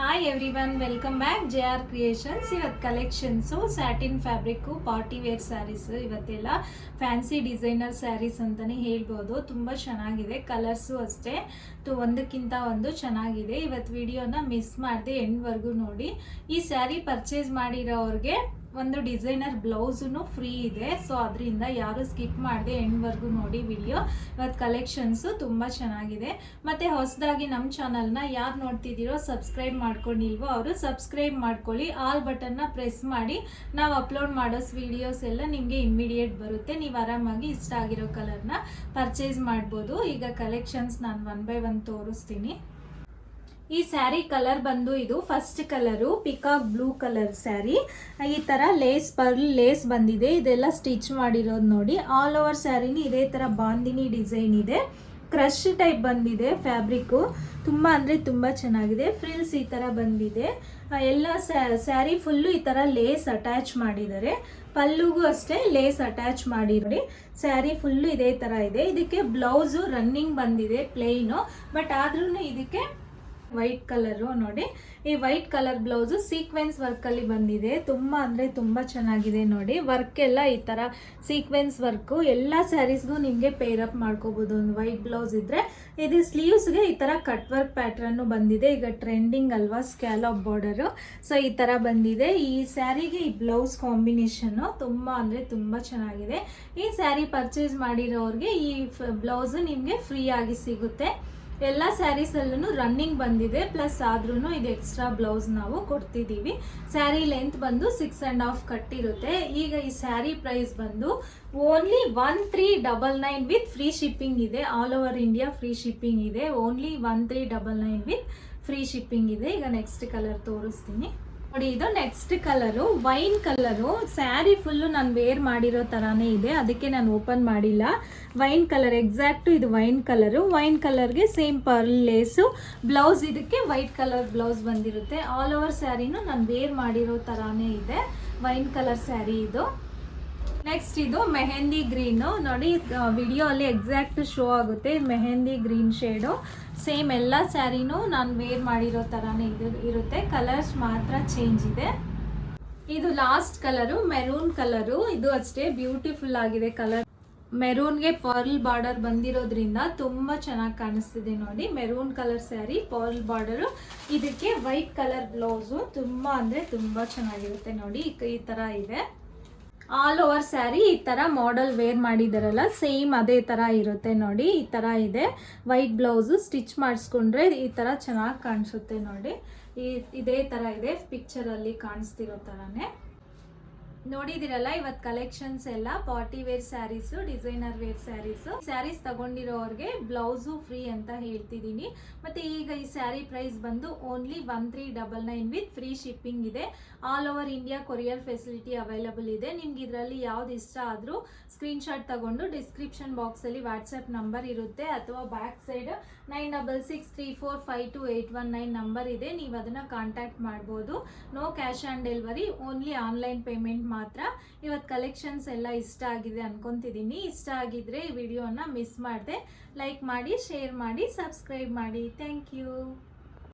Hi everyone, welcome back JR creations. ಇವತ್ತು collections satin fabric party wear saris. ಇವತ್ತೆಲ್ಲ fancy designer saris ಅಂತಲೇ ಹೇಳ್ಬೋದು. ತುಂಬ ಚೆನ್ನಾಗಿದೆ, ಕಲರ್ಸು ಅಷ್ಟೇ ಒಂದಕ್ಕಿಂತ ಒಂದು ಚೆನ್ನಾಗಿದೆ. ಇವತ್ತು ವಿಡಿಯೋನ ಮಿಸ್ ಮಾಡದೆ ಎಂಡ್ವರೆಗೂ ನೋಡಿ. ಈ ಸ್ಯಾರಿ ಪರ್ಚೇಸ್ ಮಾಡಿರೋರಿಗೆ ಒಂದು ಡಿಸೈನರ್ ಬ್ಲೌಸೂ ಫ್ರೀ ಇದೆ. ಸೊ ಅದರಿಂದ ಯಾರು ಸ್ಕಿಪ್ ಮಾಡದೆ ಎಂಡ್ವರೆಗೂ ನೋಡಿ ವಿಡಿಯೋ. ಇವತ್ತು ಕಲೆಕ್ಷನ್ಸು ತುಂಬ ಚೆನ್ನಾಗಿದೆ. ಮತ್ತು ಹೊಸದಾಗಿ ನಮ್ಮ ಚಾನಲ್ನ ಯಾರು ನೋಡ್ತಿದ್ದೀರೋ, ಸಬ್ಸ್ಕ್ರೈಬ್ ಮಾಡ್ಕೊಂಡಿಲ್ವೋ ಅವರು ಸಬ್ಸ್ಕ್ರೈಬ್ ಮಾಡ್ಕೊಳ್ಳಿ. ಆಲ್ ಬಟನ್ನ ಪ್ರೆಸ್ ಮಾಡಿ. ನಾವು ಅಪ್ಲೋಡ್ ಮಾಡೋ ವಿಡಿಯೋಸ್ ಎಲ್ಲ ನಿಮಗೆ ಇಮ್ಮಿಡಿಯೇಟ್ ಬರುತ್ತೆ. ನೀವು ಆರಾಮಾಗಿ ಇಷ್ಟ ಆಗಿರೋ ಕಲರ್ನ ಪರ್ಚೇಸ್ ಮಾಡ್ಬೋದು. ಈಗ ಕಲೆಕ್ಷನ್ಸ್ ನಾನು 1 by 1 ತೋರಿಸ್ತೀನಿ. ಈ ಸ್ಯಾರಿ ಕಲರ್ ಬಂದು ಇದು first colour peacock blue colour sari. ಈ ಥರ ಪರ್ಲ್ ಲೇಸ್ ಬಂದಿದೆ. ಇದೆಲ್ಲ ಸ್ಟಿಚ್ ಮಾಡಿರೋದು ನೋಡಿ. ಆಲ್ ಓವರ್ ಸ್ಯಾರಿನಿ ಇದೇ ಥರ ಬಾಂದಿನಿ ಡಿಸೈನ್ ಇದೆ. ಕ್ರಶ್ ಟೈಪ್ ಬಂದಿದೆ ಫ್ಯಾಬ್ರಿಕ್ಕು. ತುಂಬ ಅಂದರೆ ತುಂಬ ಚೆನ್ನಾಗಿದೆ. ಫ್ರಿಲ್ಸ್ ಈ ಥರ ಬಂದಿದೆ. ಎಲ್ಲ ಸ್ಯಾರಿ ಫುಲ್ಲು ಈ ಥರ ಲೇಸ್ ಅಟ್ಯಾಚ್ ಮಾಡಿದ್ದಾರೆ. ಪಲ್ಲುಗೂ ಅಷ್ಟೇ ಲೇಸ್ ಅಟ್ಯಾಚ್ ಮಾಡಿ ನೋಡಿ. ಸ್ಯಾರಿ ಫುಲ್ಲು ಇದೇ ಥರ ಇದೆ. ಇದಕ್ಕೆ ಬ್ಲೌಸು ರನ್ನಿಂಗ್ ಬಂದಿದೆ ಪ್ಲೇನು. ಬಟ್ ಆದ್ರೂ ಇದಕ್ಕೆ ವೈಟ್ ಕಲರು ನೋಡಿ. ಈ ವೈಟ್ ಕಲರ್ ಬ್ಲೌಸು ಸೀಕ್ವೆನ್ಸ್ ವರ್ಕಲ್ಲಿ ಬಂದಿದೆ. ತುಂಬ ಅಂದರೆ ತುಂಬ ಚೆನ್ನಾಗಿದೆ ನೋಡಿ. ವರ್ಕ್ ಎಲ್ಲ ಈ ಥರ ಸೀಕ್ವೆನ್ಸ್ ವರ್ಕು ಎಲ್ಲ ಸ್ಯಾರೀಸ್ಗೂ ನಿಮಗೆ ಪೇರಪ್ ಮಾಡ್ಕೋಬೋದು. ಒಂದು ವೈಟ್ ಬ್ಲೌಸ್ ಇದ್ದರೆ ಇದು ಸ್ಲೀವ್ಸ್ಗೆ ಈ ಥರ ಕಟ್ ವರ್ಕ್ ಪ್ಯಾಟ್ರನ್ನು ಬಂದಿದೆ. ಈಗ ಟ್ರೆಂಡಿಂಗ್ ಅಲ್ವಾ ಸ್ಕ್ಯಾಲಪ್ ಬಾರ್ಡರು. ಸೊ ಈ ಥರ ಬಂದಿದೆ. ಈ ಸ್ಯಾರಿಗೆ ಈ ಬ್ಲೌಸ್ ಕಾಂಬಿನೇಷನ್ನು ತುಂಬ ಅಂದರೆ ತುಂಬ ಚೆನ್ನಾಗಿದೆ. ಈ ಸ್ಯಾರಿ ಪರ್ಚೇಸ್ ಮಾಡಿರೋರಿಗೆ ಈ ಬ್ಲೌಸು ನಿಮಗೆ ಫ್ರೀ ಆಗಿ ಸಿಗುತ್ತೆ. ಎಲ್ಲ ಸ್ಯಾರೀಸಲ್ಲೂ ರನ್ನಿಂಗ್ ಬಂದಿದೆ. ಪ್ಲಸ್ ಆದ್ರೂ ಇದು ಎಕ್ಸ್ಟ್ರಾ ಬ್ಲೌಸ್ ನಾವು ಕೊಡ್ತಿದ್ದೀವಿ. ಸ್ಯಾರಿ ಲೆಂತ್ ಬಂದು 6.5 ಕಟ್ ಇರುತ್ತೆ. ಈಗ ಈ ಸ್ಯಾರಿ ಪ್ರೈಸ್ ಬಂದು ಓನ್ಲಿ 1399 ವಿತ್ ಫ್ರೀ ಶಿಪ್ಪಿಂಗ್ ಇದೆ. All over India free shipping ಇದೆ. ಓನ್ಲಿ 1399 ವಿತ್ ಫ್ರೀ ಶಿಪ್ಪಿಂಗ್ ಇದೆ. ಈಗ ನೆಕ್ಸ್ಟ್ ಕಲರ್ ತೋರಿಸ್ತೀನಿ ನೋಡಿ. ಇದು next colour wine colour. Sari full ನಾನು ವೇರ್ ಮಾಡಿರೋ ಥರಾನೇ ಇದೆ, ಅದಕ್ಕೆ ನಾನು ಓಪನ್ ಮಾಡಿಲ್ಲ. ವೈನ್ ಕಲರ್ ಎಕ್ಸಾಕ್ಟು ಇದು ವೈನ್ ಕಲರು. ವೈನ್ ಕಲರ್ಗೆ ಸೇಮ್ ಪರ್ಲ್ ಲೇಸು ಬ್ಲೌಸ್. ಇದಕ್ಕೆ ವೈಟ್ ಕಲರ್ ಬ್ಲೌಸ್ ಬಂದಿರುತ್ತೆ. ಆಲ್ ಓವರ್ ಸ್ಯಾರಿನೂ ನಾನು ವೇರ್ ಮಾಡಿರೋ ಥರಾನೇ ಇದೆ. ವೈನ್ ಕಲರ್ ಸ್ಯಾರಿ ಇದು. ನೆಕ್ಸ್ಟ್ ಇದು ಮೆಹಂದಿ ಗ್ರೀನು ನೋಡಿ. ವಿಡಿಯೋ ಅಲ್ಲಿ ಎಕ್ಸಾಕ್ಟ್ ಶೋ ಆಗುತ್ತೆ. Mehndi green shade. ಸೇಮ್ ಎಲ್ಲ ಸ್ಯಾರಿನೂ ನಾನು ವೇರ್ ಮಾಡಿರೋ ಥರಾನೇ ಇರುತ್ತೆ. ಕಲರ್ಸ್ ಮಾತ್ರ ಚೇಂಜ್ ಇದೆ. ಇದು ಲಾಸ್ಟ್ ಕಲರು ಮೆರೂನ್ ಕಲರು. ಇದು ಅಷ್ಟೇ ಬ್ಯೂಟಿಫುಲ್ ಆಗಿದೆ ಕಲರ್. ಮೆರೂನ್ಗೆ ಪರ್ಲ್ ಬಾರ್ಡರ್ ಬಂದಿರೋದ್ರಿಂದ ತುಂಬ ಚೆನ್ನಾಗಿ ಕಾಣಿಸ್ತಿದೆ ನೋಡಿ. Maroon colour sari, pearl border. ಇದಕ್ಕೆ ವೈಟ್ ಕಲರ್ ಬ್ಲೌಸು. ತುಂಬ ಅಂದರೆ ತುಂಬ ಚೆನ್ನಾಗಿರುತ್ತೆ ನೋಡಿ. ಈ ಥರ ಇದೆ. ಆಲ್ ಓವರ್ ಸ್ಯಾರಿ ಈ ಥರ ಮಾಡೆಲ್ ವೇರ್ ಮಾಡಿದಾರಲ್ಲ, ಸೇಮ್ ಅದೇ ಥರ ಇರುತ್ತೆ ನೋಡಿ. ಈ ಥರ ಇದೆ. ವೈಟ್ ಬ್ಲೌಸು ಸ್ಟಿಚ್ ಮಾಡಿಸ್ಕೊಂಡ್ರೆ ಈ ಥರ ಚೆನ್ನಾಗಿ ಕಾಣಿಸುತ್ತೆ ನೋಡಿ. ಇದೇ ಥರ ಇದೆ ಪಿಕ್ಚರಲ್ಲಿ ಕಾಣಿಸ್ತಿರೋ ಥರನೇ. ನೋಡಿದಿರಲ್ಲ ಇವತ್ತು ಕಲೆಕ್ಷನ್ಸ್ ಎಲ್ಲ party wear saris, designer wear saris. Saris ತಗೊಂಡಿರೋರಿಗೆ ಬ್ಲೌಸು ಫ್ರೀ ಅಂತ ಹೇಳ್ತಿದ್ದೀನಿ. ಮತ್ತು ಈಗ ಈ ಸ್ಯಾರಿ ಪ್ರೈಸ್ ಬಂದು ಓನ್ಲಿ 1399 ವಿತ್ ಫ್ರೀ ಶಿಪ್ಪಿಂಗ್ ಇದೆ. All over India courier facility available ಇದೆ. ನಿಮ್ಗೆ ಇದರಲ್ಲಿ ಯಾವ್ದು ಇಷ್ಟ ಆದರೂ ಸ್ಕ್ರೀನ್ಶಾಟ್ ತಗೊಂಡು ಡಿಸ್ಕ್ರಿಪ್ಷನ್ ಬಾಕ್ಸಲ್ಲಿ ವಾಟ್ಸಪ್ ನಂಬರ್ ಇರುತ್ತೆ, ಅಥವಾ ಬ್ಯಾಕ್ ಸೈಡ್ 9663452819 ನಂಬರ್ ಇದೆ. ನೀವು ಅದನ್ನು ಕಾಂಟ್ಯಾಕ್ಟ್ ಮಾಡ್ಬೋದು. No cash on delivery, only online payment ಮಾತ್ರ. ಇವತ್ತು ಕಲೆಕ್ಷನ್ಸ್ ಎಲ್ಲ ಇಷ್ಟ ಆಗಿದೆ ಅನ್ಕೊಂತಿದ್ದೀನಿ. ಇಷ್ಟ ಆಗಿದ್ರೆ ಈ ವಿಡಿಯೋನ ಮಿಸ್ ಮಾಡದೆ ಲೈಕ್ ಮಾಡಿ, ಶೇರ್ ಮಾಡಿ, ಸಬ್ಸ್ಕ್ರೈಬ್ ಮಾಡಿ. Thank you.